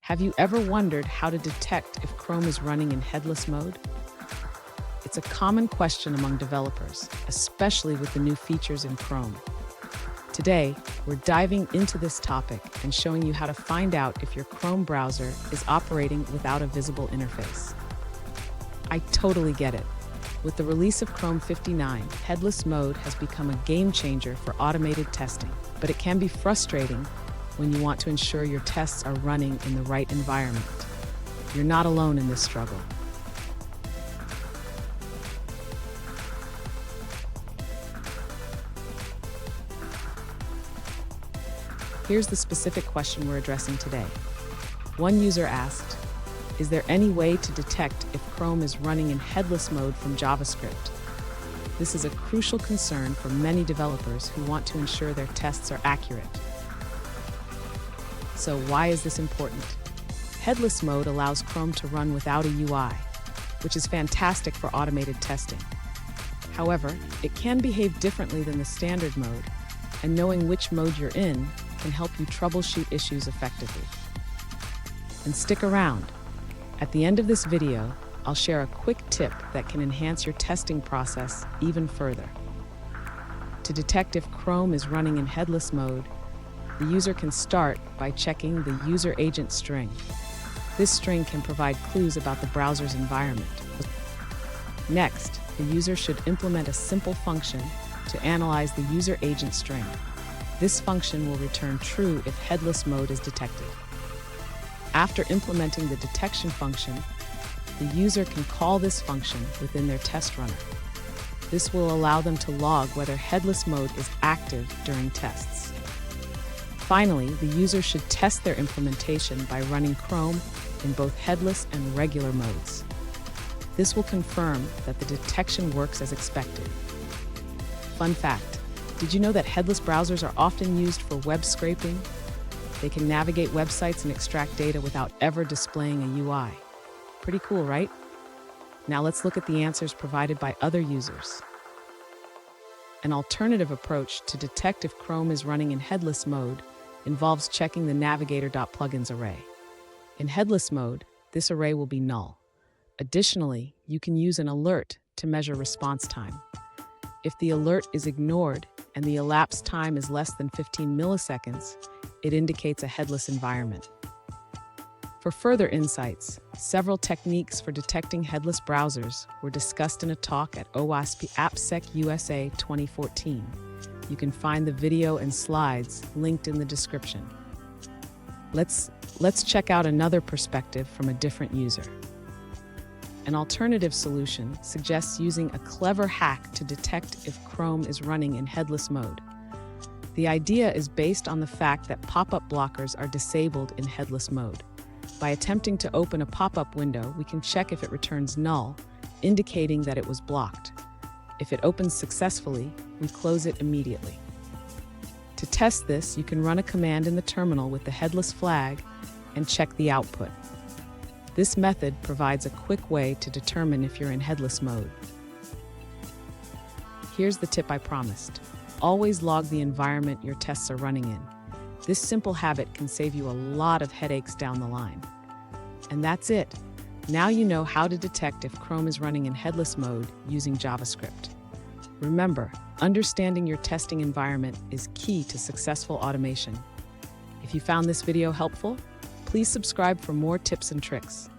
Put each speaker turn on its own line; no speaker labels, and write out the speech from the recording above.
Have you ever wondered how to detect if Chrome is running in headless mode? It's a common question among developers, especially with the new features in Chrome. Today, we're diving into this topic and showing you how to find out if your Chrome browser is operating without a visible interface. I totally get it. With the release of Chrome 59, headless mode has become a game changer for automated testing, but it can be frustrating when you want to ensure your tests are running in the right environment. You're not alone in this struggle. Here's the specific question we're addressing today. One user asked, is there any way to detect if Chrome is running in headless mode from JavaScript? This is a crucial concern for many developers who want to ensure their tests are accurate. So why is this important? Headless mode allows Chrome to run without a UI, which is fantastic for automated testing. However, it can behave differently than the standard mode, and knowing which mode you're in can help you troubleshoot issues effectively. And stick around. At the end of this video, I'll share a quick tip that can enhance your testing process even further. To detect if Chrome is running in headless mode, the user can start by checking the user agent string. This string can provide clues about the browser's environment. Next, the user should implement a simple function to analyze the user agent string. This function will return true if headless mode is detected. After implementing the detection function, the user can call this function within their test runner. This will allow them to log whether headless mode is active during tests. Finally, the user should test their implementation by running Chrome in both headless and regular modes. This will confirm that the detection works as expected. Fun fact, did you know that headless browsers are often used for web scraping? They can navigate websites and extract data without ever displaying a UI. Pretty cool, right? Now let's look at the answers provided by other users. An alternative approach to detect if Chrome is running in headless mode involves checking the navigator.plugins array. In headless mode, this array will be null. Additionally, you can use an alert to measure response time. If the alert is ignored and the elapsed time is less than 15 milliseconds, it indicates a headless environment. For further insights, several techniques for detecting headless browsers were discussed in a talk at OWASP AppSec USA 2014. You can find the video and slides linked in the description. Let's check out another perspective from a different user. An alternative solution suggests using a clever hack to detect if Chrome is running in headless mode. The idea is based on the fact that pop-up blockers are disabled in headless mode. By attempting to open a pop-up window, we can check if it returns null, indicating that it was blocked. If it opens successfully, we close it immediately. To test this, you can run a command in the terminal with the headless flag and check the output. This method provides a quick way to determine if you're in headless mode. Here's the tip I promised. Always log the environment your tests are running in. This simple habit can save you a lot of headaches down the line. And that's it. Now you know how to detect if Chrome is running in headless mode using JavaScript. Remember, understanding your testing environment is key to successful automation. If you found this video helpful, please subscribe for more tips and tricks.